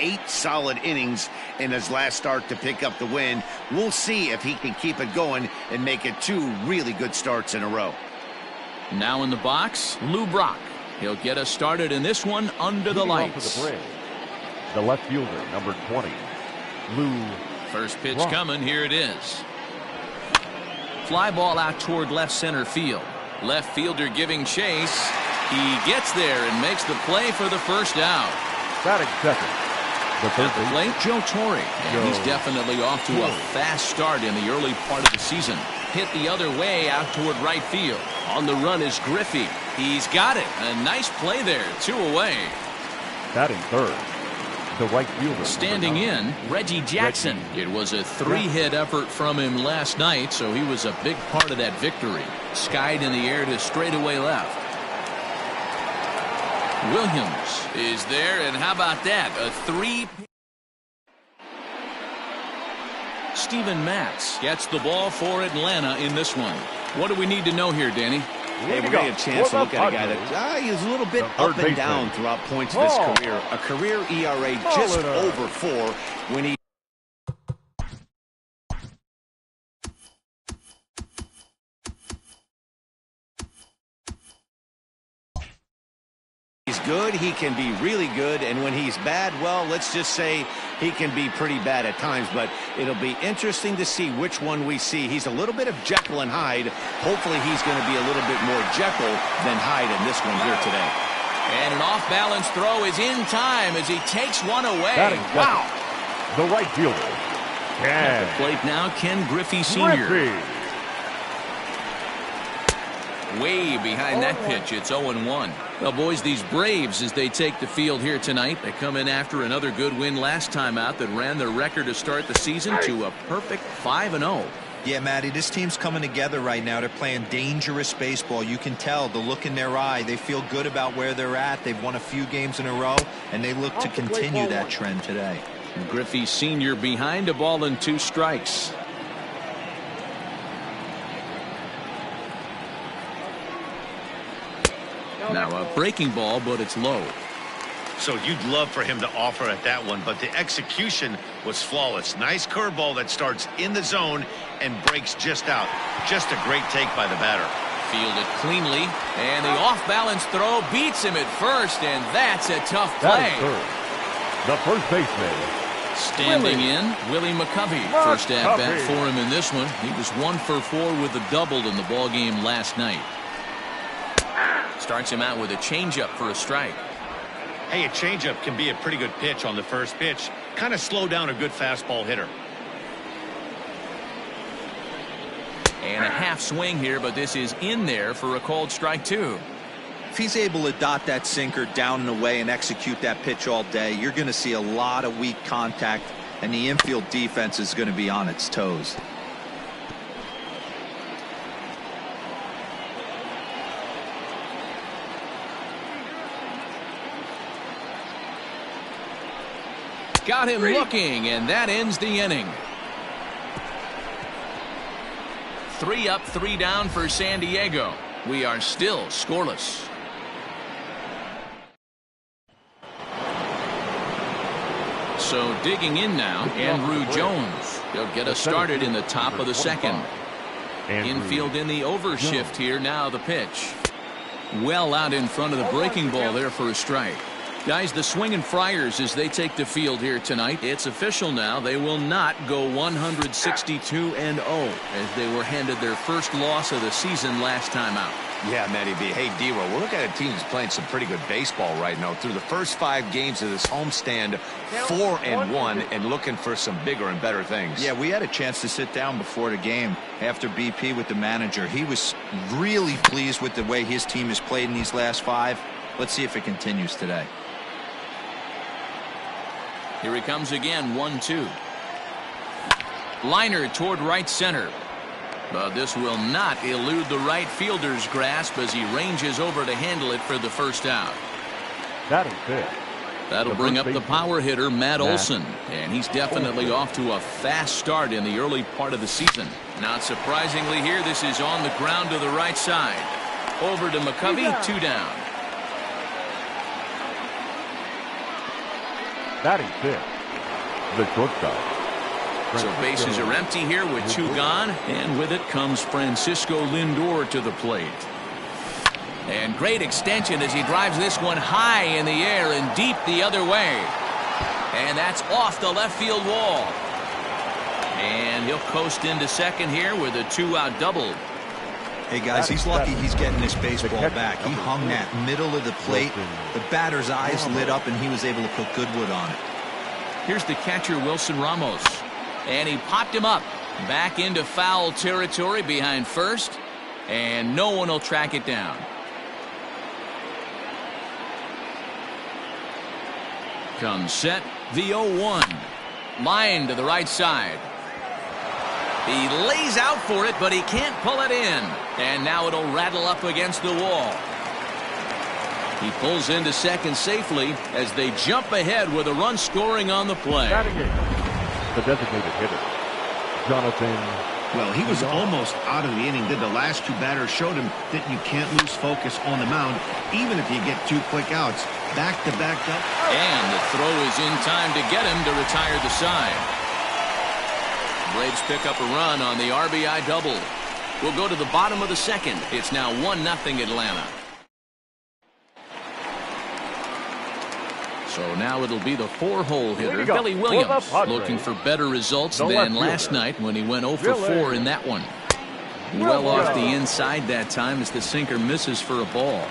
8 solid innings in his last start to pick up the win. We'll see if he can keep it going and make it 2 really good starts in a row. Now in the box, Lou Brock. He'll get us started in this one under the lights. The left fielder, number 20, Lou. First pitch Brock. coming. Here it is. Fly ball out toward left center field. Left fielder giving chase. He gets there and makes the play for the first out. Batting second. The third At the plate, Joe Torre. And he's definitely off to a fast start in the early part of the season. Hit the other way out toward right field. On the run is Griffey. He's got it. A nice play there. 2 away. Batting third. The right fielder. Standing in, Reggie Jackson. It was a 3-hit effort from him last night, so he was a big part of that victory. Skied in the air to straightaway left. Williams is there, and how about that? A 3. Steven Matz gets the ball for Atlanta in this one. What do we need to know here, Danny? Hey, we're going to get a chance to look at a guy that he's a little bit up and down throughout points of his career. A career ERA just over 4 when he good, he can be really good, and when he's bad, well, let's just say he can be pretty bad at times, but it'll be interesting to see which one we see. He's a little bit of Jekyll and Hyde. Hopefully he's going to be a little bit more Jekyll than Hyde in this one here today. And an off-balance throw is in time as he takes one away. Wow. The right fielder. At the plate now, Ken Griffey Sr. Way behind that pitch. It's 0-1. Well, boys, these Braves, as they take the field here tonight, they come in after another good win last time out that ran their record to start the season to a perfect 5-0. Yeah, Matty, this team's coming together right now. They're playing dangerous baseball. You can tell the look in their eye. They feel good about where they're at. They've won a few games in a row, and they look to continue that trend today. Griffey Sr. behind, a ball and 2 strikes. Now a breaking ball, but it's low. So you'd love for him to offer at that one, but the execution was flawless. Nice curveball that starts in the zone and breaks just out. Just a great take by the batter. Fielded cleanly, and the off-balance throw beats him at first, and that's a tough play. The first baseman. Standing in, Willie McCovey. First at-bat for him in this one. He was 1 for 4 with a double in the ballgame last night. Starts him out with a changeup for a strike. Hey, a changeup can be a pretty good pitch on the first pitch. Kind of slow down a good fastball hitter. And a half swing here, but this is in there for a called strike 2. If he's able to dot that sinker down and away and execute that pitch all day, you're going to see a lot of weak contact, and the infield defense is going to be on its toes. Got him looking, and that ends the inning. 3 up, 3 down for San Diego. We are still scoreless. So digging in now, Andrew Jones. He'll get us started in the top of the second. Infield in the overshift here. Now the pitch. Well out in front of the breaking ball there for a strike. Guys, the Swingin' Friars, as they take the field here tonight, it's official now. They will not go 162-0 as they were handed their first loss of the season last time out. Yeah, Matty B. Hey, D-Roll, we're looking at a team that's playing some pretty good baseball right now. Through the first 5 games of this homestand, 4-1, and looking for some bigger and better things. Yeah, we had a chance to sit down before the game after BP with the manager. He was really pleased with the way his team has played in these last 5. Let's see if it continues today. Here he comes again, 1-2. Liner toward right center. But this will not elude the right fielder's grasp as he ranges over to handle it for the first out. That'll bring up the power hitter, Matt Olson. And he's definitely off to a fast start in the early part of the season. Not surprisingly here, this is on the ground to the right side. Over to McCovey, 2 down. Batting fifth, the shortstop. So bases are empty here with 2 gone, and with it comes Francisco Lindor to the plate. And great extension as he drives this one high in the air and deep the other way. And that's off the left field wall. And he'll coast into second here with a 2-out double. Hey, guys, he's lucky he's getting this baseball back. He hung that middle of the plate. The batter's eyes lit up, and he was able to put good wood on it. Here's the catcher, Wilson Ramos. And he popped him up. Back into foul territory behind first. And no one will track it down. Comes set, the 0-1. Line to the right side. He lays out for it, but he can't pull it in. And now it'll rattle up against the wall. He pulls into second safely as they jump ahead with a run scoring on the play. The designated hitter, Jonathan. Well, he was almost out of the inning. Did the last 2 batters showed him that you can't lose focus on the mound, even if you get 2 quick outs. Back to back up. And the throw is in time to get him to retire the side. Braves pick up a run on the RBI double. We'll go to the bottom of the second. It's now 1-0 Atlanta. So now it'll be the 4-hole hitter, Billy Williams, looking for better results than last night when he went 0 for 4 in that one. Well off the inside that time as the sinker misses for a ball.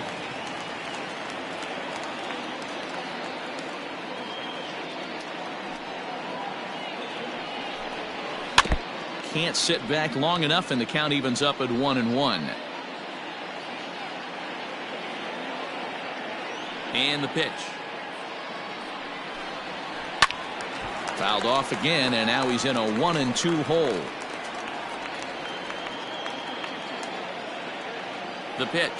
Can't sit back long enough, and the count evens up at 1-1. And the pitch. Fouled off again, and now he's in a 1-2 hole. The pitch.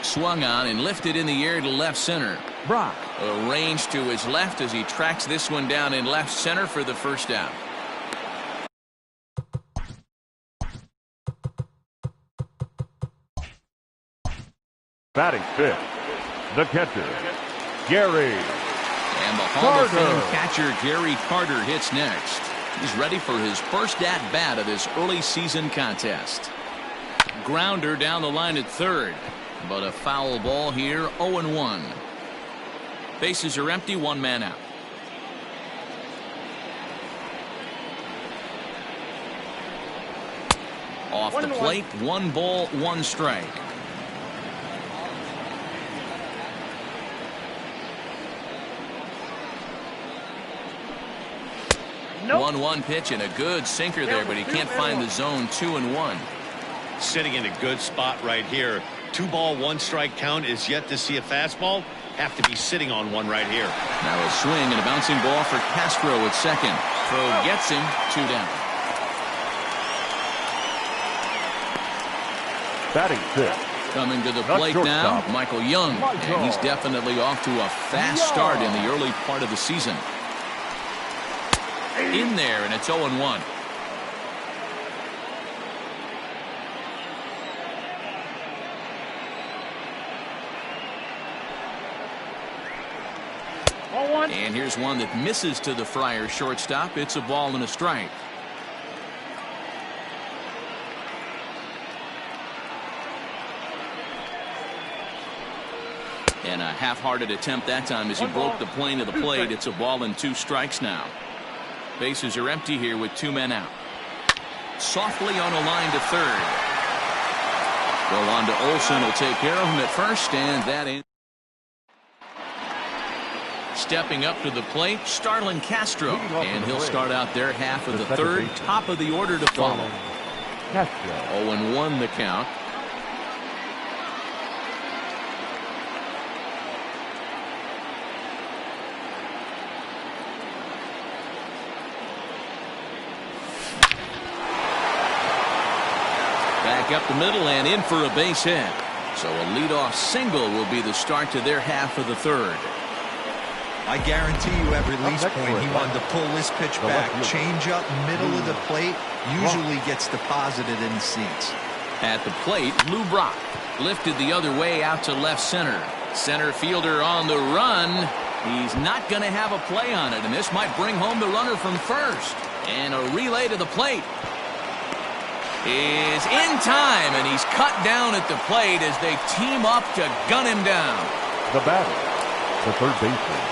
Swung on and lifted in the air to left center. Brock. A range to his left as he tracks this one down in left center for the first out. Batting fifth, the catcher, Gary. And the Hall of Fame catcher Gary Carter hits next. He's ready for his first at-bat of this early season contest. Grounder down the line at third. But a foul ball here, 0-1. Bases are empty, 1 man out. Off the plate, 1 ball, 1 strike. Nope. 1-1 pitch and a good sinker there, but he can't find the zone. 2-1. Sitting in a good spot right here. 2 ball, 1 strike count is yet to see a fastball. Have to be sitting on one right here. Now a swing and a bouncing ball for Castro at second. Throw gets him, 2 down. Batting fifth. Coming to the plate now, Michael Young. And he's definitely off to a fast start in the early part of the season. In there, and it's 0-1. And here's one that misses to the Friars shortstop. It's a ball and a strike. And a half-hearted attempt that time as he broke the plane of the plate. It's a ball and 2 strikes now. Bases are empty here with 2 men out. Softly on a line to third. Well, on to Olsen will take care of him at first, and that ends. Stepping up to the plate, Starlin Castro, and he'll start out their half of the third, top of the order to follow. 0-1 the count. Back up the middle and in for a base hit. So a leadoff single will be the start to their half of the third. I guarantee you at release point he wanted to pull this pitch back. Change up middle of the plate usually gets deposited in the seats. At the plate, Lou Brock lifted the other way out to left center. Center fielder on the run. He's not going to have a play on it, and this might bring home the runner from first. And a relay to the plate is in time, and he's cut down at the plate as they team up to gun him down. The batter, the third baseman,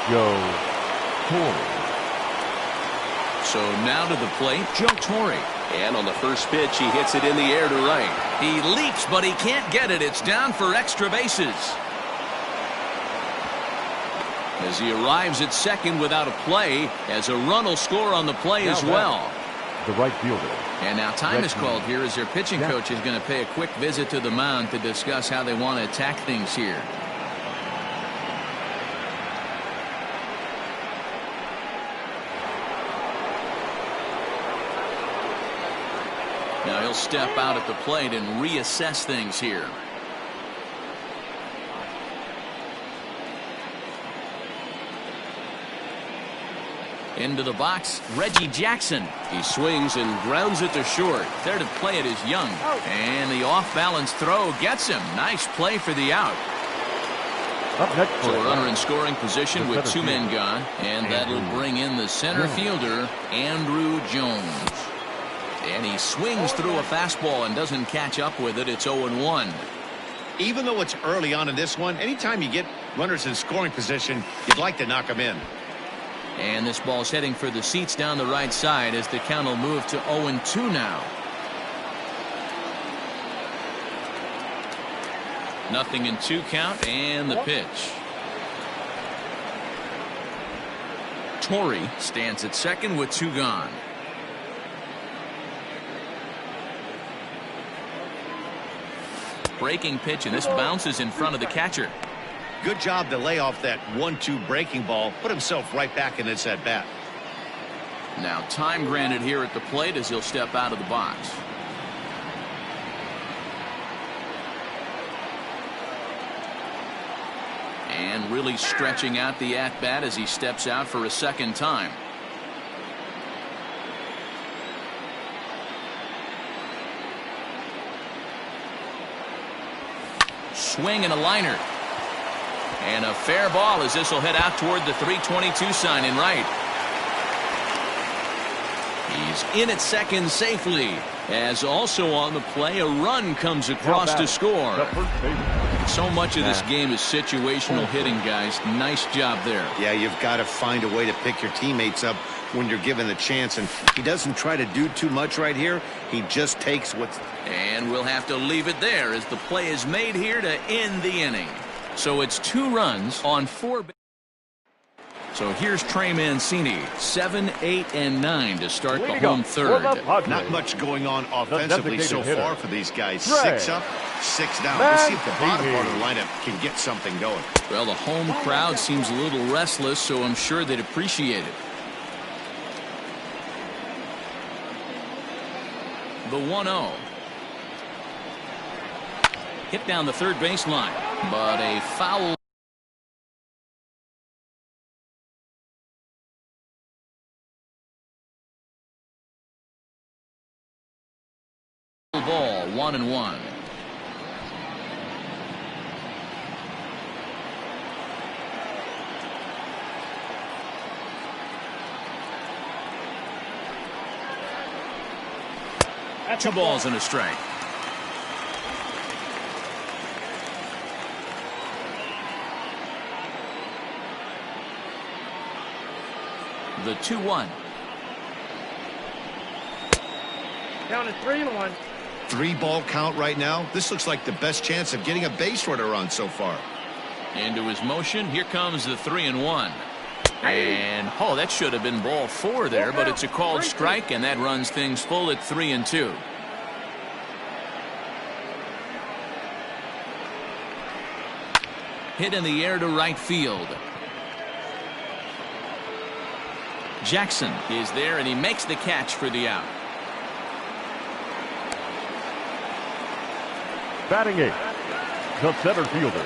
Joe Torre. So now to the plate, Joe Torre. And on the first pitch, he hits it in the air to right. He leaps, but he can't get it. It's down for extra bases. As he arrives at second without a play, as a run will score on the play as well. The right fielder. And now time is called here as their pitching coach is going to pay a quick visit to the mound to discuss how they want to attack things here. Now he'll step out at the plate and reassess things here. Into the box, Reggie Jackson. He swings and grounds it to short. There to play it is Young. And the off-balance throw gets him. Nice play for the out. Up next So for a runner in scoring position with two men gone. And that'll Andrew bring in the center fielder, Andrew Jones. And he swings through a fastball and doesn't catch up with it. It's 0-1. Even though it's early on in this one, anytime you get runners in scoring position, you'd like to knock them in. And this ball's heading for the seats down the right side as the count will move to 0-2 now. Nothing in 2 count, and the pitch. Torre stands at second with 2 gone. Breaking pitch, and this bounces in front of the catcher. Good job to lay off that 1-2 breaking ball. Put himself right back in this at bat. Now time granted here at the plate as he'll step out of the box. And really stretching out the at-bat as he steps out for a second time. Swing and a liner. And a fair ball as this will head out toward the 322 sign in right. He's in at second safely. As also on the play, a run comes across to score. So much of this game is situational hitting, guys. Nice job there. Yeah, you've got to find a way to pick your teammates up when you're given the chance. And he doesn't try to do too much right here. He just takes what's... And we'll have to leave it there as the play is made here to end the inning. So it's 2 runs on 4. So here's Trey Mancini, 7, 8, and 9 to start the home third. Not much going on offensively so far for these guys. Trey. 6 up, 6 down. Let's see if the bottom part of the lineup can get something going. Well, the home crowd seems a little restless, so I'm sure they'd appreciate it. The 1-0. Hit down the third baseline, but a foul. Ball, 1-1. That's 2 balls and a strike. The 2-1. Down to 3-1. 3-ball count right now. This looks like the best chance of getting a base runner on so far. Into his motion. Here comes the 3-1. And oh, that should have been ball 4 there, but it's a called strike, and that runs things full at 3-2. Hit in the air to right field. Jackson is there, and he makes the catch for the out. Batting 8, the center fielder.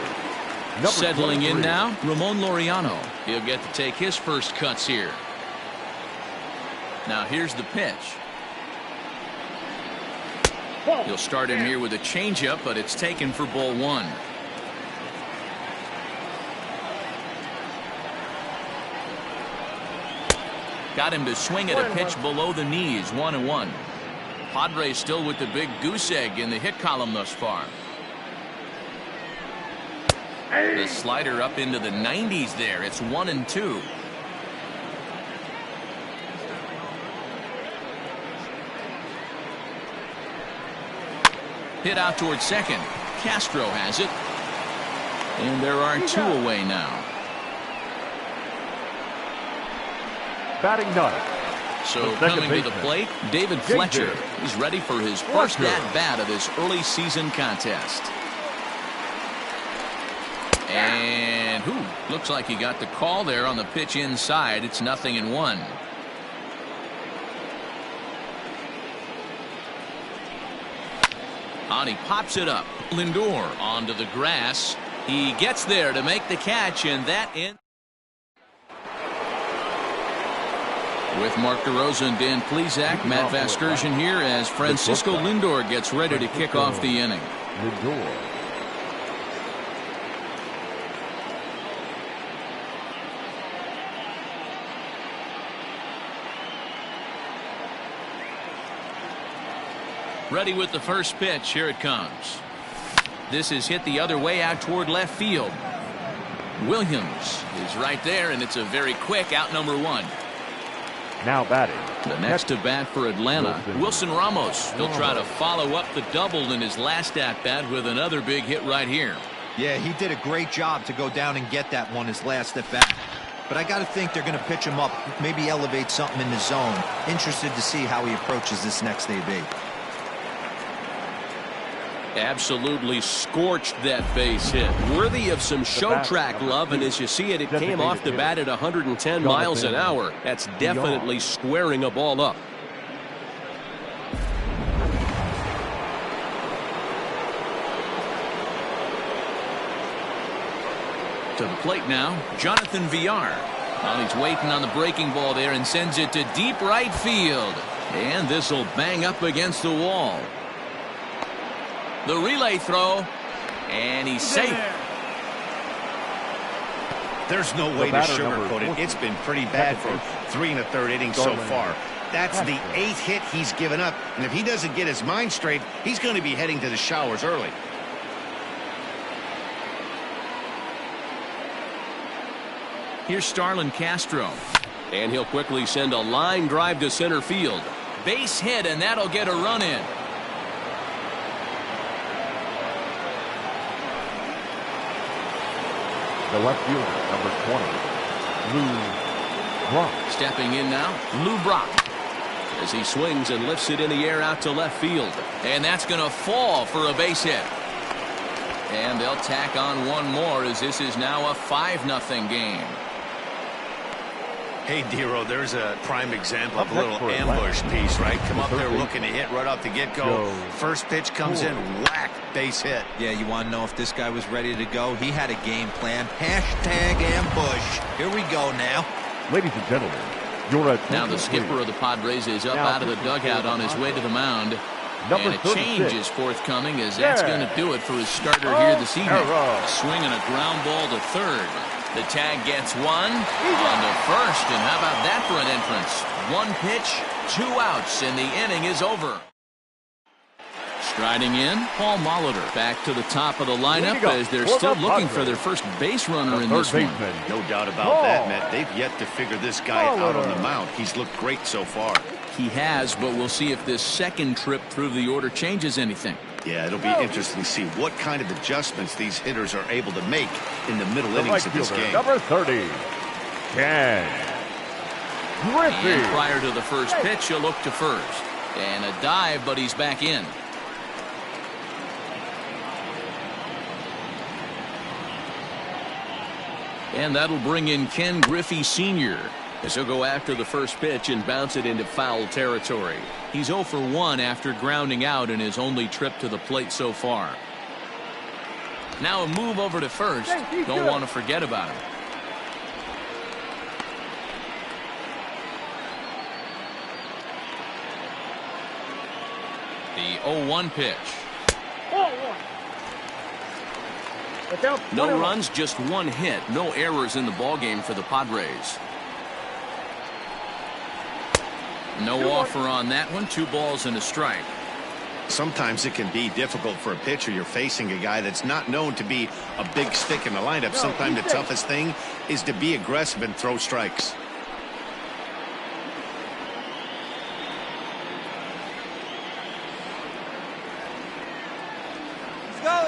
Settling in now, Ramon Laureano. He'll get to take his first cuts here. Now here's the pitch. He'll start him here with a changeup, but it's taken for ball 1. Got him to swing at a pitch below the knees, 1-1. Padres still with the big goose egg in the hit column thus far. The slider up into the 90s there. It's 1-2. Hit out towards second. Castro has it. And there are 2 away now. Batting ninth. So coming to the plate, David Fletcher. He's ready for his first at-bat of this early season contest. And looks like he got the call there on the pitch inside. It's 0-1. And he pops it up. Lindor onto the grass. He gets there to make the catch, and that in. With Mark DeRosa and Dan Plesac, Matt Vasgersian here as Francisco Lindor gets ready to kick off the inning. Lindor. Ready with the first pitch. Here it comes. This is hit the other way out toward left field. Williams is right there, and it's a very quick out number 1. Now batting. The next to bat for Atlanta, Wilson Ramos. He'll try to follow up the double in his last at bat with another big hit right here. Yeah, he did a great job to go down and get that one his last at bat. But I got to think they're going to pitch him up, maybe elevate something in the zone. Interested to see how he approaches this next AB. Absolutely scorched that base hit. Worthy of some show track love, and as you see it, it came off the bat at 110 miles an hour. That's definitely squaring a ball up. To the plate now, Jonathan Villar. Well, he's waiting on the breaking ball there and sends it to deep right field. And this will bang up against the wall. The relay throw, and he's safe. There's no way to sugarcoat it. It's been pretty bad for 3 1/3 innings so far. That's the 8th hit he's given up, and if he doesn't get his mind straight, he's going to be heading to the showers early. Here's Starlin Castro. And he'll quickly send a line drive to center field. Base hit, and that'll get a run in. The left fielder, number 20, Lou Brock. Stepping in now, Lou Brock. As he swings and lifts it in the air out to left field. And that's going to fall for a base hit. And they'll tack on one more as this is now a 5-0 game. Hey, Dero, there's a prime example of a little ambush piece, right? Come up there looking to hit right off the get-go. First pitch comes in, whack, base hit. Yeah, you want to know if this guy was ready to go? He had a game plan. Hashtag ambush. Here we go now. Ladies and gentlemen, now the skipper of the Padres is up out of the dugout on his way to the mound. And a change is forthcoming as that's going to do it for his starter here this evening. Swinging a ground ball to third. The tag gets one on to first, and how about that for an entrance? 1 pitch, 2 outs, and the inning is over. Striding in, Paul Molitor back to the top of the lineup as they're still looking for their first base runner in this one. No doubt about that, Matt. They've yet to figure this guy out on the mound. He's looked great so far. He has, but we'll see if this second trip through the order changes anything. Yeah, it'll be interesting to see what kind of adjustments these hitters are able to make in the middle innings of this game. Number 30, Ken Griffey. And prior to the first pitch, he'll look to first. And a dive, but he's back in. And that'll bring in Ken Griffey Sr. as he'll go after the first pitch and bounce it into foul territory. He's 0 for 1 after grounding out in his only trip to the plate so far. Now a move over to first. Don't want to forget about him. The 0-1 pitch. No runs, just one hit. No errors in the ballgame for the Padres. No offer on that one. 2 balls and a strike. Sometimes it can be difficult for a pitcher. You're facing a guy that's not known to be a big stick in the lineup. Sometimes the toughest thing is to be aggressive and throw strikes.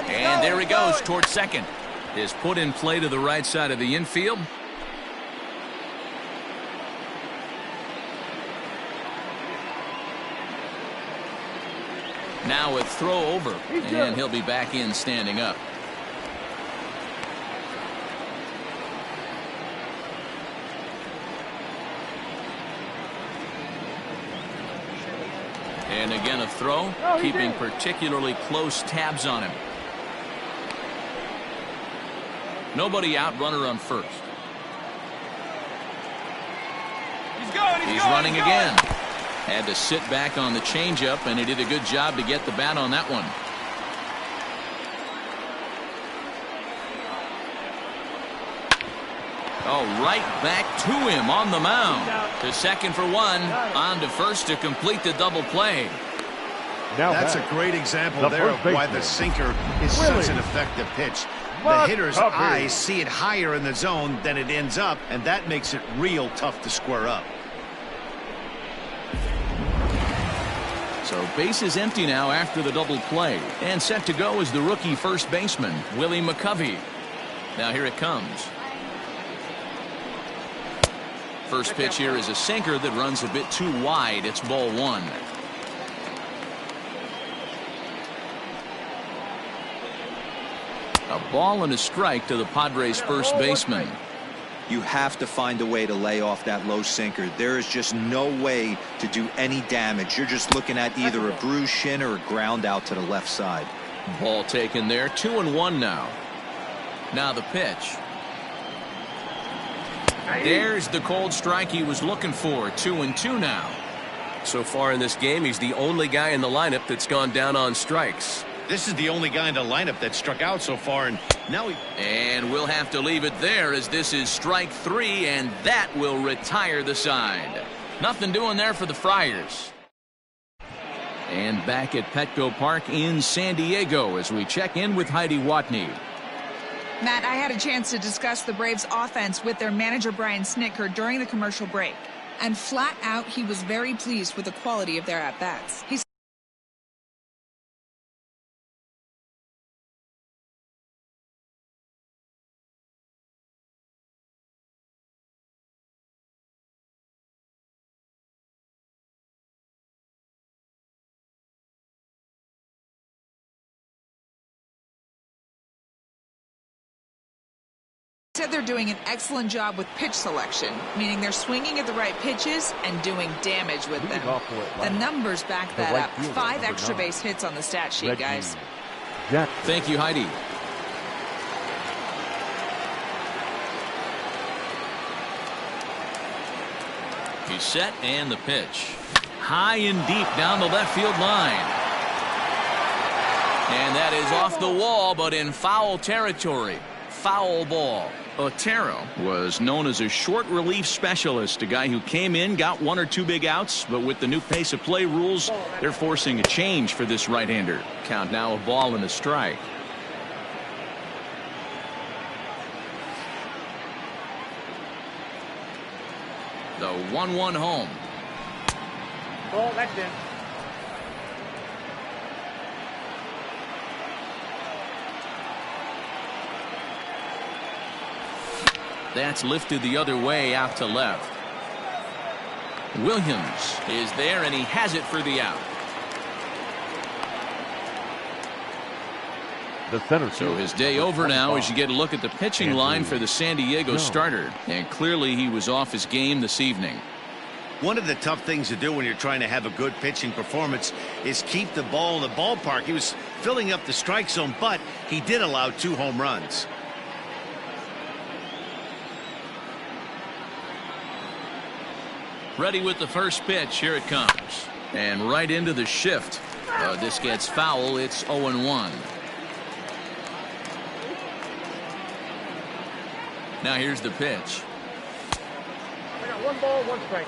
And there he goes towards second. Is put in play to the right side of the infield. Now a throw over, and he'll be back in standing up. And again a throw, keeping particularly close tabs on him. Nobody out, runner on first. He's running again. Had to sit back on the changeup, and he did a good job to get the bat on that one. Oh, right back to him on the mound. To second for one, on to first to complete the double play. Now that's a great example there of why the sinker is such an effective pitch. The hitter's eyes see it higher in the zone than it ends up, and that makes it real tough to square up. So base is empty now after the double play, and set to go is the rookie first baseman, Willie McCovey. Now here it comes. First pitch here is a sinker that runs a bit too wide. It's ball 1. A ball and a strike to the Padres first baseman. You have to find a way to lay off that low sinker. There is just no way to do any damage. You're just looking at either a bruised shin or a ground out to the left side. Ball taken there. 2-1 now. Now the pitch. There's the cold strike he was looking for. 2-2 now. So far in this game, he's the only guy in the lineup that's gone down on strikes. This is the only guy in the lineup that struck out so far, and now he... And we'll have to leave it there as this is strike 3, and that will retire the side. Nothing doing there for the Friars. And back at Petco Park in San Diego as we check in with Heidi Watney. Matt, I had a chance to discuss the Braves offense with their manager Brian Snitker during the commercial break. And flat out, he was very pleased with the quality of their at-bats. He said they're doing an excellent job with pitch selection, meaning they're swinging at the right pitches and doing damage with them. The numbers back that up. 5 extra base hits on the stat sheet, guys. Thank you, Heidi. He's set, and the pitch. High and deep down the left field line. And that is off the wall, but in foul territory. Foul ball. Otero was known as a short relief specialist, a guy who came in, got 1 or 2 big outs, but with the new pace of play rules, they're forcing a change for this right-hander. Count now a ball and a strike. The 1-1 home. Oh, that's in. That's lifted the other way out to left. Williams is there, and he has it for the out. So his day over now as you get a look at the pitching line for the San Diego starter. And clearly he was off his game this evening. One of the tough things to do when you're trying to have a good pitching performance is keep the ball in the ballpark. He was filling up the strike zone, but he did allow 2 home runs. Ready with the first pitch. Here it comes. And right into the shift. This gets foul. It's 0-1. Now here's the pitch. I got 1 ball, 1 strike.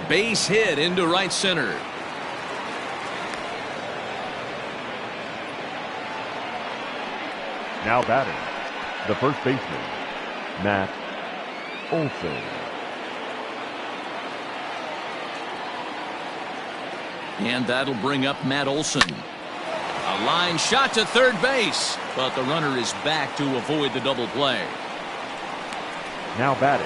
Base hit into right center. Now batting, the first baseman, Matt Olson. And that'll bring up Matt Olson. A line shot to third base, but the runner is back to avoid the double play. Now batting,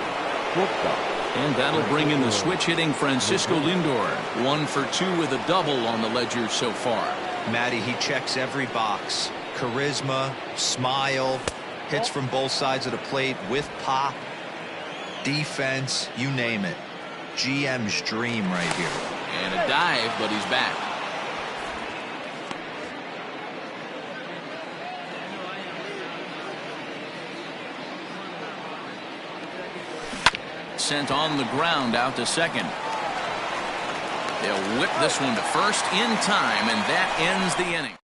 shortstop. And that'll bring in the switch-hitting Francisco Lindor. 1 for 2 with a double on the ledger so far. Matty, he checks every box. Charisma, smile, hits from both sides of the plate with pop, defense, you name it. GM's dream right here. And a dive, but he's back. Sent on the ground out to second. They'll whip this one to first in time, and that ends the inning.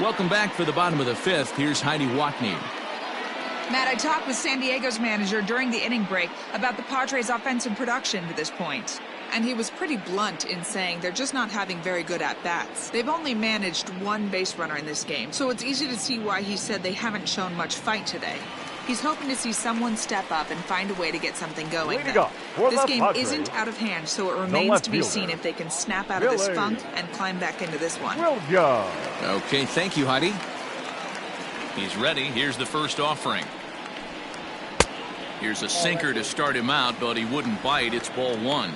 Welcome back for the bottom of the 5th. Here's Heidi Watney. Matt, I talked with San Diego's manager during the inning break about the Padres' offensive production to this point. And he was pretty blunt in saying they're just not having very good at-bats. They've only managed 1 base runner in this game, so it's easy to see why he said they haven't shown much fight today. He's hoping to see someone step up and find a way to get something going. This game isn't out of hand, so it remains to be seen if they can snap out of this funk and climb back into this one. Okay, thank you, Heidi. He's ready. Here's the first offering. Here's a sinker to start him out, but he wouldn't bite. It's ball 1.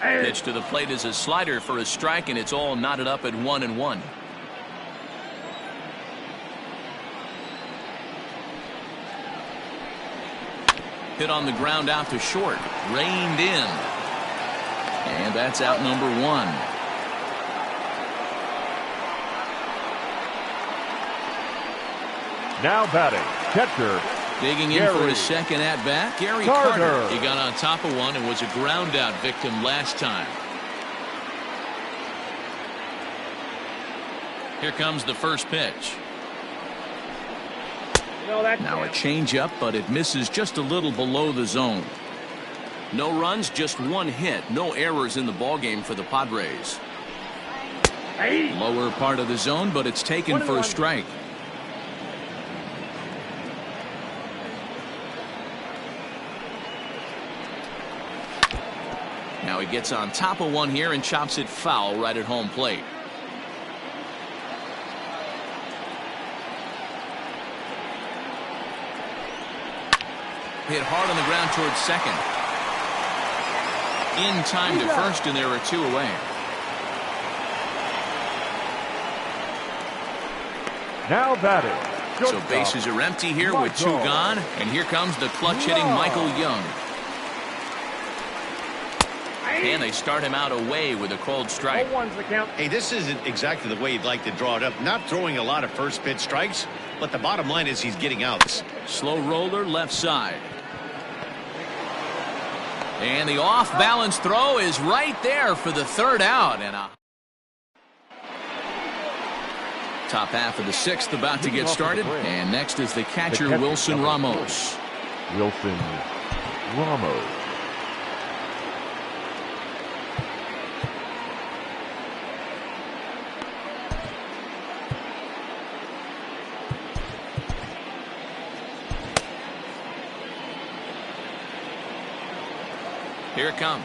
Pitch to the plate is a slider for a strike, and it's all knotted up at 1-1. Hit on the ground out to short. Reined in. And that's out number 1. Now batting, catcher. Digging in for his second at-bat, Gary Carter. He got on top of one and was a ground-out victim last time. Here comes the first pitch. Now a changeup, but it misses just a little below the zone. No runs, just 1 hit. No errors in the ballgame for the Padres. Lower part of the zone, but it's taken for a strike. Now he gets on top of one here and chops it foul right at home plate. Hit hard on the ground towards second. In time to first, and there are 2 away. Now batting. So bases are empty here with 2 gone, and here comes the clutch-hitting Michael Young. And they start him out away with a called strike. Hey, this isn't exactly the way you'd like to draw it up. Not throwing a lot of first pitch strikes, but the bottom line is he's getting outs. Slow roller left side. And the off-balance throw is right there for the 3rd out. And a top half of the 6th about to get started. And next is the catcher, Wilson Ramos. Wilson Ramos. Here it comes.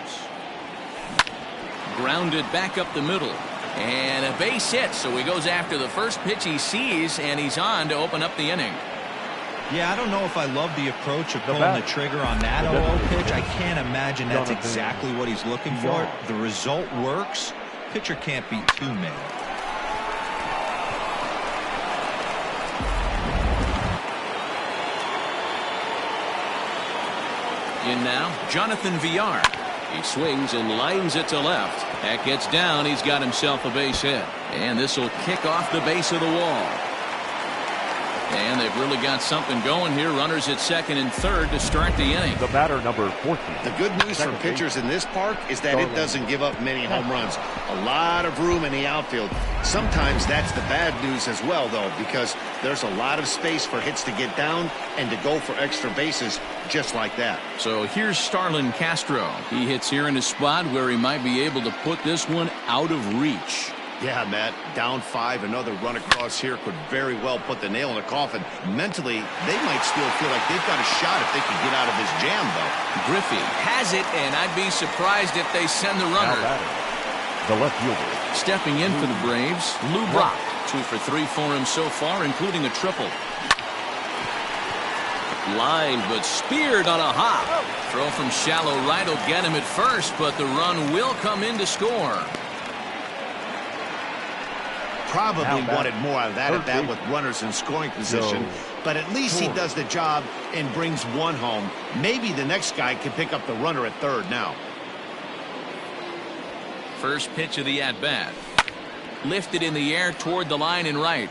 Grounded back up the middle. And a base hit, so he goes after the first pitch he sees, and he's on to open up the inning. Yeah, I don't know if I love the approach of pulling the trigger on that 0-0 pitch. I can't imagine that's exactly what he's looking for. The result works. Pitcher can't be too mad. In now, Jonathan Villar. He swings and lines it to left. That gets down. He's got himself a base hit. And this will kick off the base of the wall. And they've really got something going here. Runners at second and third to start the inning. The batter, number 14. The good news for pitchers in this park is that it doesn't give up many home runs. A lot of room in the outfield. Sometimes that's the bad news as well, though, because there's a lot of space for hits to get down and to go for extra bases just like that. So here's Starlin Castro. He hits here in a spot where he might be able to put this one out of reach. Yeah, Matt, down 5, another run across here could very well put the nail in the coffin. Mentally, they might still feel like they've got a shot if they can get out of this jam, though. Griffey has it, and I'd be surprised if they send the runner. The left fielder. Stepping in for the Braves, Lou Brock. 2 for 3 for him so far, including a triple. Line, but speared on a hop. Throw from shallow right will get him at first, but the run will come in to score. Probably wanted more out of that at bat with runners in scoring position, but at least he does the job and brings one home. Maybe the next guy can pick up the runner at third now. First pitch of the at-bat. Lifted in the air toward the line and right,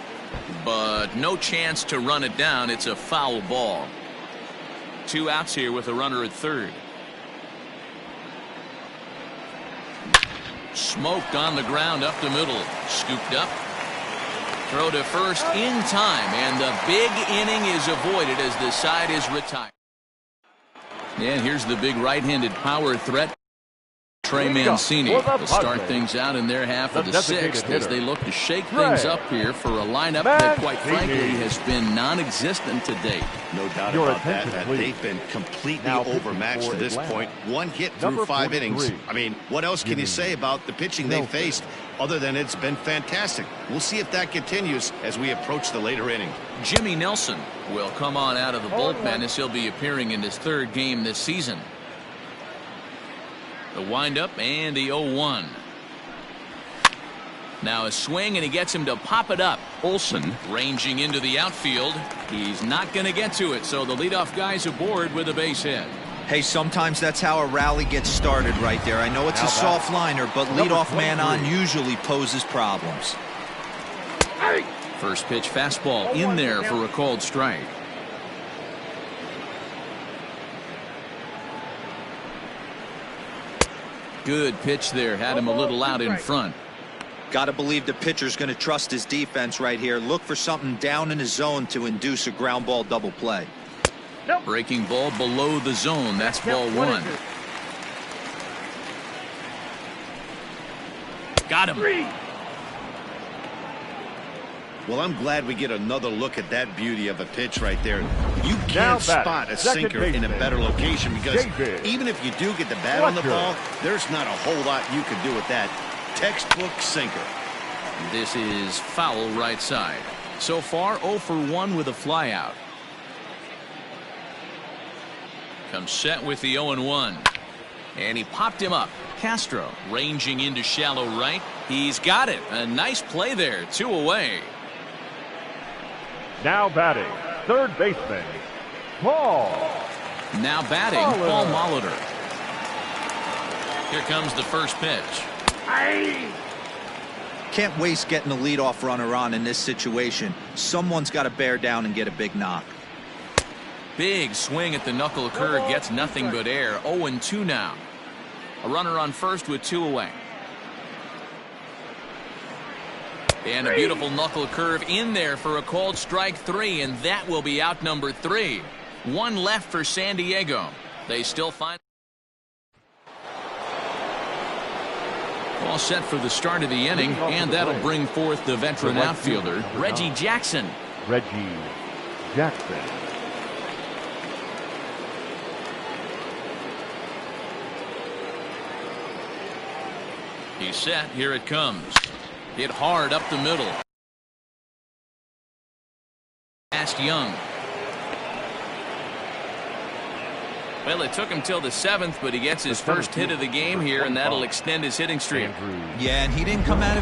but no chance to run it down. It's a foul ball. 2 outs here with a runner at third. Smoked on the ground up the middle. Scooped up. Throw to first in time, and the big inning is avoided as the side is retired. And here's the big right-handed power threat. Trey Mancini will start things out in their half of the 6th as they look to shake things up here for a lineup that, quite frankly, has been non-existent to date. No doubt about that. They've been completely overmatched to this point. 1 hit through 5 innings. I mean, what else can you say about the pitching they faced other than it's been fantastic? We'll see if that continues as we approach the later inning. Jimmy Nelson will come on out of the bullpen as he'll be appearing in his 3rd game this season. The windup and the 0-1. Now a swing, and he gets him to pop it up. Olsen ranging into the outfield. He's not going to get to it, so the leadoff guy's aboard with a base hit. Hey, sometimes that's how a rally gets started right there. I know it's a soft liner, but leadoff man on usually poses problems. First pitch fastball in there for a called strike. Good pitch there. Had him a little out in front. Got to believe the pitcher's going to trust his defense right here. Look for something down in his zone to induce a ground ball double play. Breaking ball below the zone. That's ball 1. Got him. Well, I'm glad we get another look at that beauty of a pitch right there. You can't spot a sinker in a better location because even if you do get the bat on the ball, there's not a whole lot you can do with that. Textbook sinker. This is foul right side. So far 0 for 1 with a flyout. Comes set with the 0-1. And he popped him up. Castro ranging into shallow right. He's got it. A nice play there. 2 away. Now batting, third baseman, Paul. Now batting, Paul Molitor. Here comes the first pitch. Can't waste getting a leadoff runner on in this situation. Someone's got to bear down and get a big knock. Big swing at the knuckle curve, gets nothing but air. 0-2 now. A runner on first with 2 away. And a beautiful knuckle curve in there for a called strike 3, and that will be out number 3. 1 left for San Diego. They still find. All set for the start of the inning, and that'll bring forth the veteran outfielder, Reggie Jackson. Reggie Jackson. He's set. Here it comes. Hit hard up the middle. Past Young. Well, it took him till the 7th, but he gets his first hit of the game here, and that'll extend his hitting streak. Yeah, and he didn't come out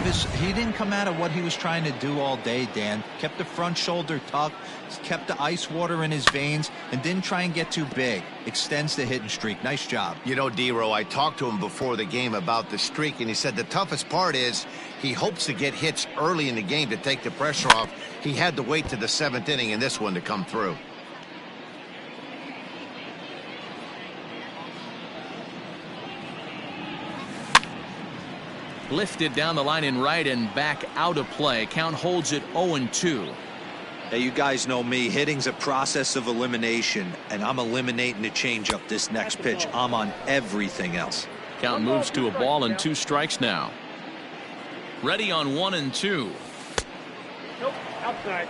of what he was trying to do all day, Dan. Kept the front shoulder tucked, kept the ice water in his veins, and didn't try and get too big. Extends the hitting streak. Nice job. You know, D-Row, I talked to him before the game about the streak, and he said the toughest part is he hopes to get hits early in the game to take the pressure off. He had to wait to the 7th inning in this one to come through. Lifted down the line in right and back out of play. Count holds it 0-2. Hey, you guys know me. Hitting's a process of elimination, and I'm eliminating the changeup this next pitch. I'm on everything else. Count moves to a ball and 2 strikes now. Ready on 1-2. Nope, outside.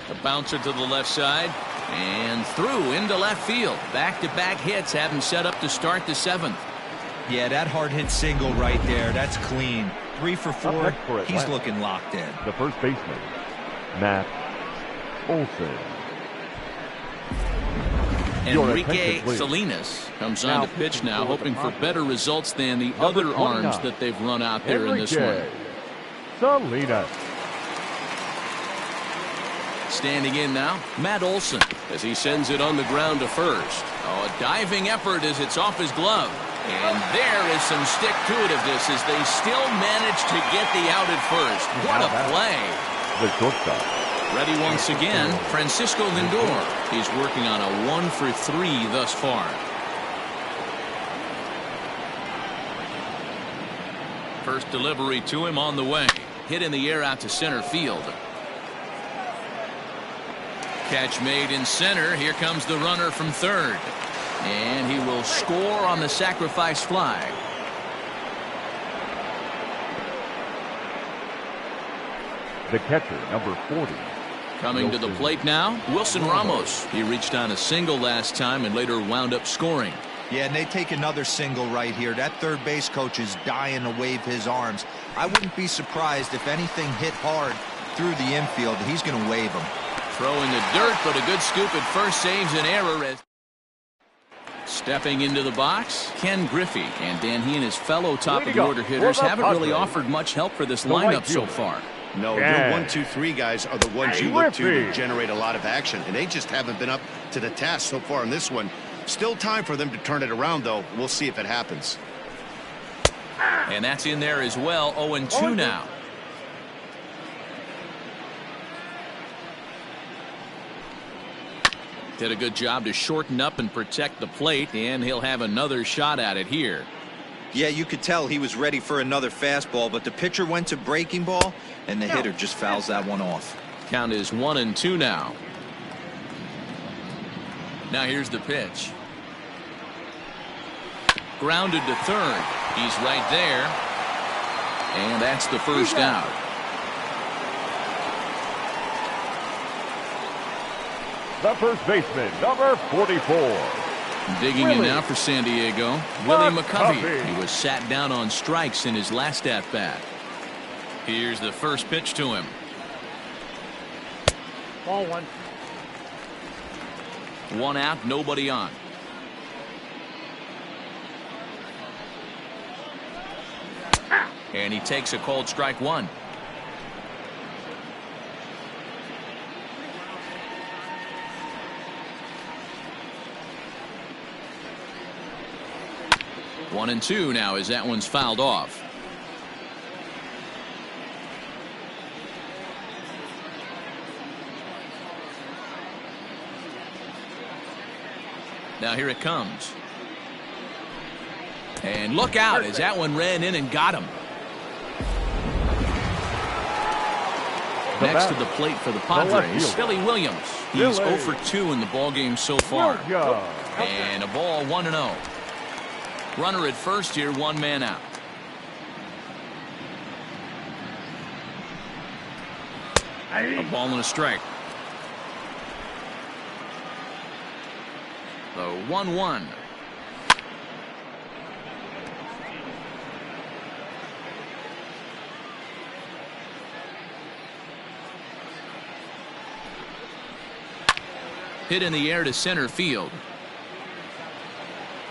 A bouncer to the left side and through into left field. Back-to-back hits have him set up to start the 7th. Yeah, that hard hit single right there. That's clean. 3 for 4. He's looking locked in. The first baseman, Matt Olson. Enrique Salinas comes on to pitch now, hoping for better results than the other arms that they've run out there in this one. Salinas. Standing in now, Matt Olson, as he sends it on the ground to first. Oh, a diving effort as it's off his glove. And there is some stick-to-itiveness as they still manage to get the out at first. What a play. The shortstop. Ready once again, Francisco Lindor. He's working on a 1 for 3 thus far. First delivery to him on the way. Hit in the air out to center field. Catch made in center. Here comes the runner from third. And he will score on the sacrifice fly. The catcher, number 40. Coming to the plate now, Wilson Ramos. He reached on a single last time and later wound up scoring. Yeah, and they take another single right here. That third base coach is dying to wave his arms. I wouldn't be surprised if anything hit hard through the infield. He's going to wave them. Throwing the dirt, but a good scoop at first saves an error. As stepping into the box, Ken Griffey. And Dan, he and his fellow top-of-the-order hitters haven't really offered much help for this lineup so far. No, your 1, 2, 3 guys are the ones you look to generate a lot of action, and they just haven't been up to the task so far in this one. Still time for them to turn it around, though. We'll see if it happens. And that's in there as well. 0-2 now. Did a good job to shorten up and protect the plate, and he'll have another shot at it here. Yeah, you could tell he was ready for another fastball, but the pitcher went to breaking ball, and the hitter just fouls that one off. Count is 1-2 now. Now here's the pitch. Grounded to third. He's right there. And that's the first out. The first baseman, number 44. Digging in now for San Diego, Willie McCovey. He was sat down on strikes in his last at-bat. Here's the first pitch to him. Ball 1. 1 out, nobody on. And he takes a called strike 1. One and 2 now as that one's fouled off. Now here it comes. And look out as that one ran in and got him. Next to the plate for the Padres, Billy Williams. He's 0 for 2 in the ballgame so far. And a ball 1-0. Runner at first here, 1 man out. A ball and a strike. The 1-1. Hit in the air to center field.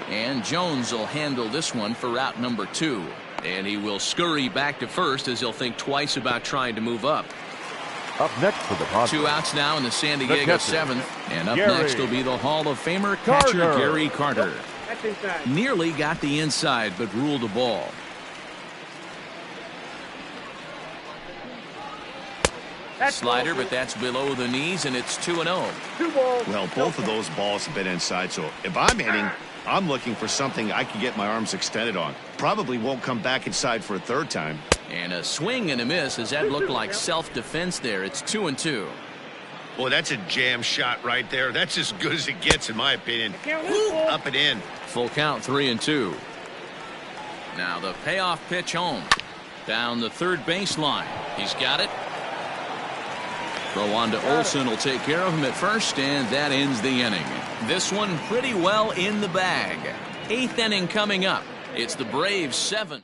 And Jones will handle this one for route number 2. And he will scurry back to first as he'll think twice about trying to move up. Up next for the Padres. 2 outs now in the San Diego 7th. And up Gary next will be the Hall of Famer catcher Gary Carter. That's inside. Nearly got the inside, but ruled a ball. Slider, but that's below the knees, and it's 2-0. 2 balls. Well, both of those balls have been inside, so if I'm hitting, I'm looking for something I can get my arms extended on. Probably won't come back inside for a third time. And a swing and a miss. Does that look like self-defense there? It's 2-2. Boy, that's a jam shot right there. That's as good as it gets, in my opinion. Up and in. Full count, 3-2. Now the payoff pitch home. Down the third baseline. He's got it. Throw on to Olsen will take care of him at first, and that ends the inning. This one pretty well in the bag. 8th inning coming up. It's the Braves 7.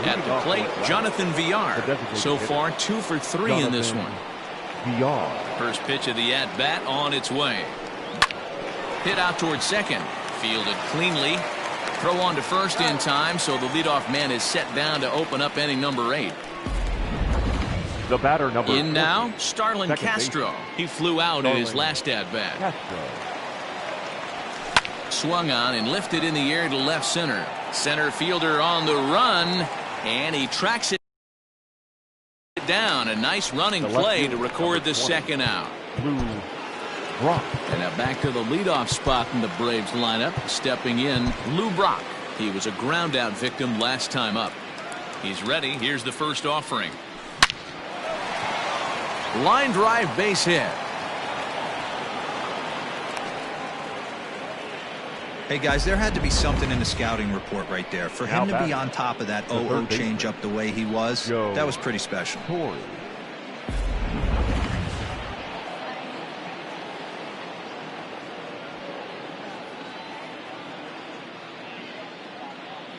At the plate, Jonathan Villar. So far, 2 for 3 in this one. Villar. First pitch of the at-bat on its way. Hit out towards second. Fielded cleanly. Throw on to first in time, so the leadoff man is set down to open up inning number 8. The batter number in now, Starlin Castro. He flew out in his last at-bat. Castro. Swung on and lifted in the air to left center. Center fielder on the run, and he tracks it down. A nice running play to record the second out. Lou Brock. And now back to the leadoff spot in the Braves lineup. Stepping in, Lou Brock. He was a ground out victim last time up. He's ready. Here's the first offering. Line drive base hit. Hey, guys, there had to be something in the scouting report right there. For him to be on top of that 0-0 changeup the way he was, that was pretty special.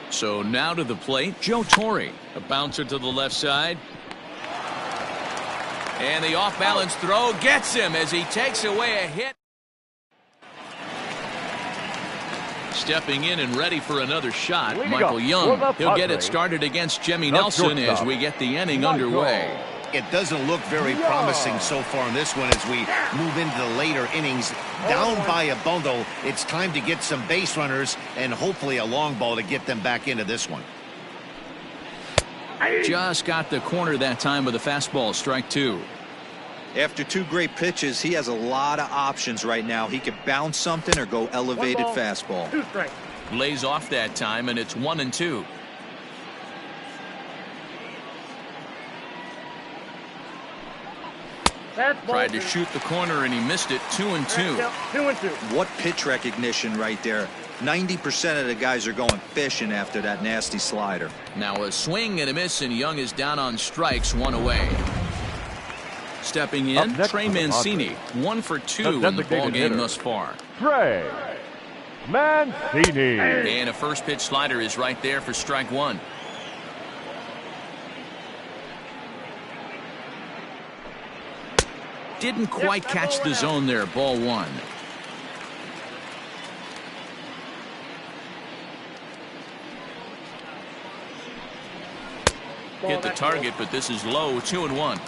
So now to the plate, Joe Torre. A bouncer to the left side. And the off-balance throw gets him as he takes away a hit. Stepping in and ready for another shot, Michael Young. He'll get it started against Jimmy Nelson as we get the inning underway. It doesn't look very promising so far in this one as we move into the later innings. Down by a bundle, it's time to get some base runners and hopefully a long ball to get them back into this one. Just got the corner that time with a fastball, strike 2. After 2 great pitches, he has a lot of options right now. He could bounce something or go elevated fastball. 2 strikes. Lays off that time, and it's 1-2. Tried to shoot the corner, and he missed it. 2-2. 2-2. What pitch recognition right there. 90% of the guys are going fishing after that nasty slider. Now a swing and a miss, and Young is down on strikes, 1 away. Stepping in, Trey Mancini, 1 for 2 in the ballgame thus far. Trey Mancini. And a first pitch slider is right there for strike 1. Didn't quite catch the zone there, ball 1. Hit the target, but this is low, 2-1.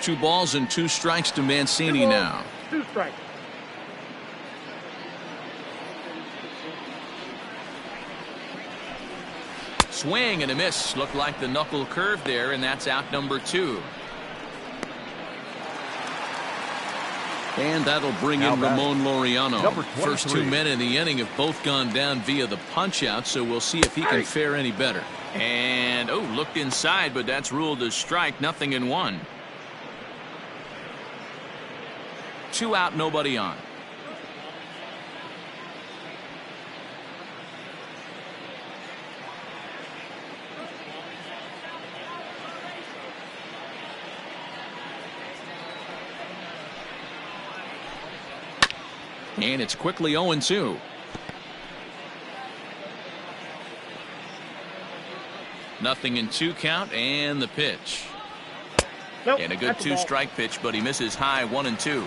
Two balls and 2 strikes to Mancini now. 2 strikes. Swing and a miss. Looked like the knuckle curve there, and that's out number 2. And that'll bring in Ramon Laureano. First 2 men in the inning have both gone down via the punch out, so we'll see if he can fare any better. And looked inside, but that's ruled as strike. Nothing in 1. 2 out, nobody on. And it's quickly 0-2. Nothing in 2 count, and the pitch. Nope, and a good 2-strike pitch, but he misses high, 1-2.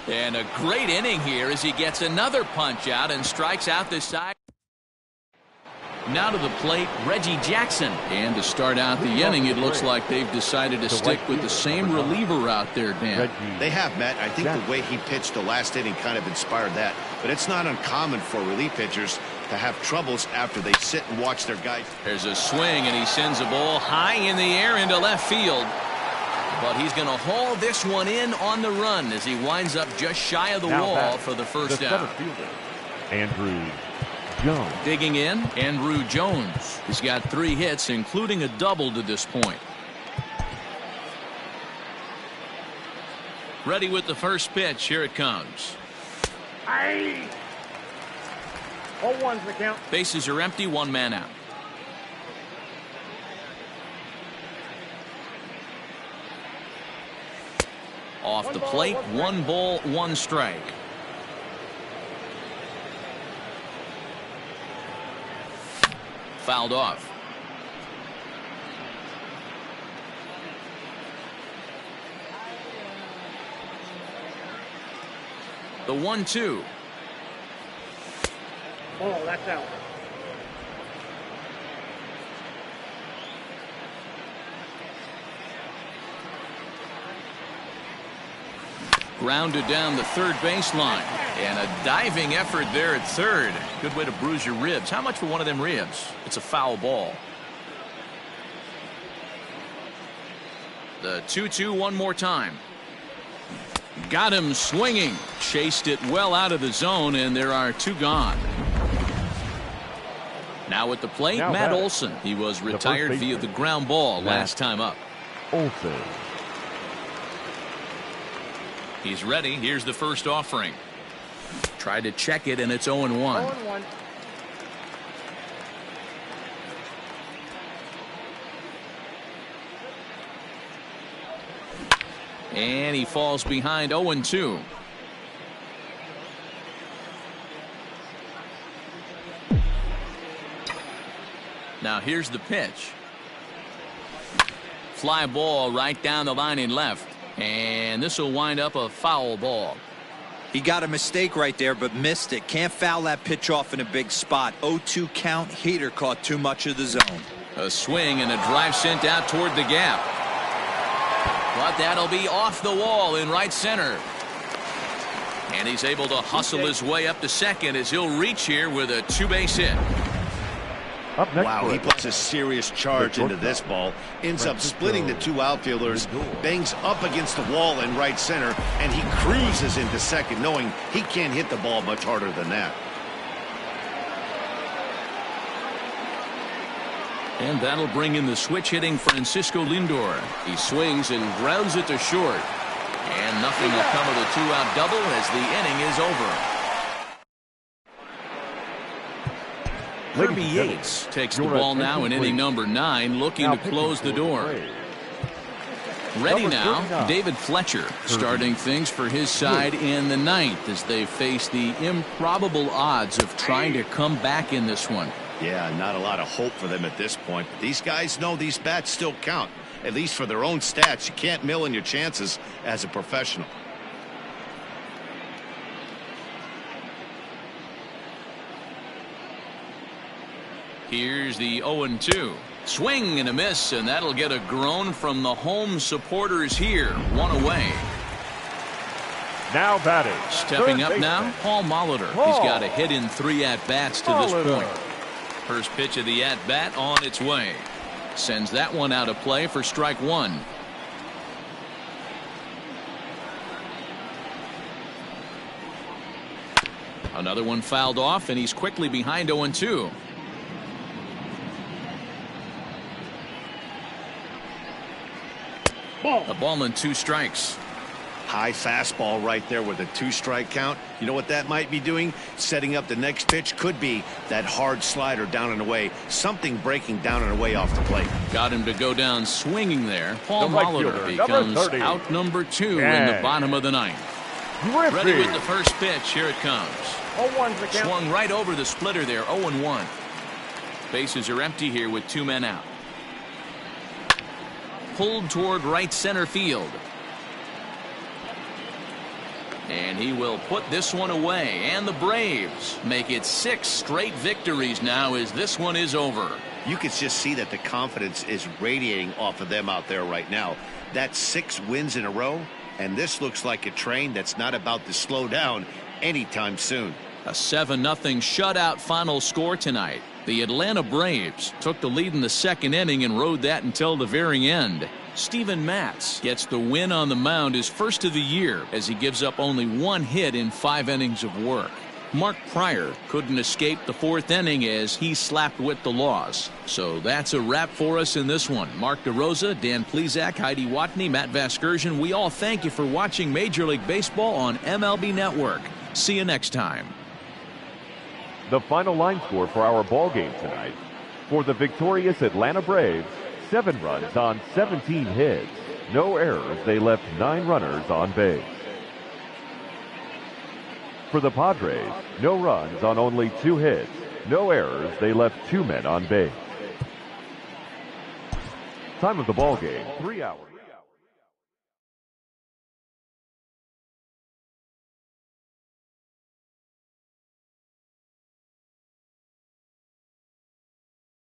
And a great inning here as he gets another punch out and strikes out the side. Now to the plate, Reggie Jackson. And to start out the inning, it looks like they've decided to stick with the same reliever out there, Dan. They have, Matt. I think the way he pitched the last inning kind of inspired that. But it's not uncommon for relief pitchers to have troubles after they sit and watch their guys. There's a swing, and he sends a ball high in the air into left field. But he's going to haul this one in on the run as he winds up just shy of the wall for the first out. Andrew Jones. Digging in, Andrew Jones. He's got 3 hits, including a double to this point. Ready with the first pitch. Here it comes. 0-1's the count. Bases are empty, 1 man out. Off the plate, 1 ball, 1 strike. Fouled off. The 1-2. Oh, that's out. Grounded down the third baseline. And a diving effort there at third. Good way to bruise your ribs. How much for one of them ribs? It's a foul ball. The 2-2 one more time. Got him swinging. Chased it well out of the zone, and there are 2 gone. Now at the plate, Matt Olson. He was retired via the ground ball last time up. Olson. He's ready. Here's the first offering. Tried to check it, and it's 0-1. 0-1. And he falls behind 0-2. Now here's the pitch. Fly ball right down the line in left. And this will wind up a foul ball. He got a mistake right there, but missed it. Can't foul that pitch off in a big spot. 0-2 count. Heater caught too much of the zone. A swing and a drive sent out toward the gap. But that'll be off the wall in right center. And he's able to hustle his way up to second as he'll reach here with a 2-base hit. Up next, wow, he puts a serious charge into this ball. Ends up splitting the 2 outfielders, bangs up against the wall in right center, and he cruises into second, knowing he can't hit the ball much harder than that. And that'll bring in the switch-hitting Francisco Lindor. He swings and grounds it to short. And nothing will come of the 2-out double as the inning is over. Kirby Yates takes the ball now in inning number 9, looking to close the door. Ready now, David Fletcher starting things for his side in the 9th as they face the improbable odds of trying to come back in this one. Yeah, not a lot of hope for them at this point. But these guys know these bats still count, at least for their own stats. You can't mill in your chances as a professional. Here's the 0-2. Swing and a miss, and that'll get a groan from the home supporters here. 1 away. Now batting. Stepping up now, Paul Molitor. He's got a hit in 3 at-bats to this point. First pitch of the at-bat on its way. Sends that one out of play for strike 1. Another one fouled off, and he's quickly behind 0-2. A ball and 2 strikes. High fastball right there with a 2-strike count. You know what that might be doing? Setting up the next pitch. Could be that hard slider down and away. Something breaking down and away off the plate. Got him to go down swinging there. Paul Molitor becomes out number 2 in the bottom of the 9th. Ready with the first pitch. Here it comes. 0-1's the count. Swung right over the splitter there. 0-1. Bases are empty here with 2 men out. Pulled toward right center field. And he will put this one away. And the Braves make it 6 straight victories now as this one is over. You can just see that the confidence is radiating off of them out there right now. That's 6 wins in a row. And this looks like a train that's not about to slow down anytime soon. A 7-0 shutout final score tonight. The Atlanta Braves took the lead in the 2nd inning and rode that until the very end. Steven Matz gets the win on the mound, his first of the year, as he gives up only 1 hit in 5 innings of work. Mark Pryor couldn't escape the 4th inning as he slapped with the loss. So that's a wrap for us in this one. Mark DeRosa, Dan Plesac, Heidi Watney, Matt Vasgersian, we all thank you for watching Major League Baseball on MLB Network. See you next time. The final line score for our ball game tonight. For the victorious Atlanta Braves, 7 runs on 17 hits. no errors. They left 9 runners on base. For the Padres, no runs on only 2 hits, no errors. They left 2 men on base. Time of the ball game, 3 hours.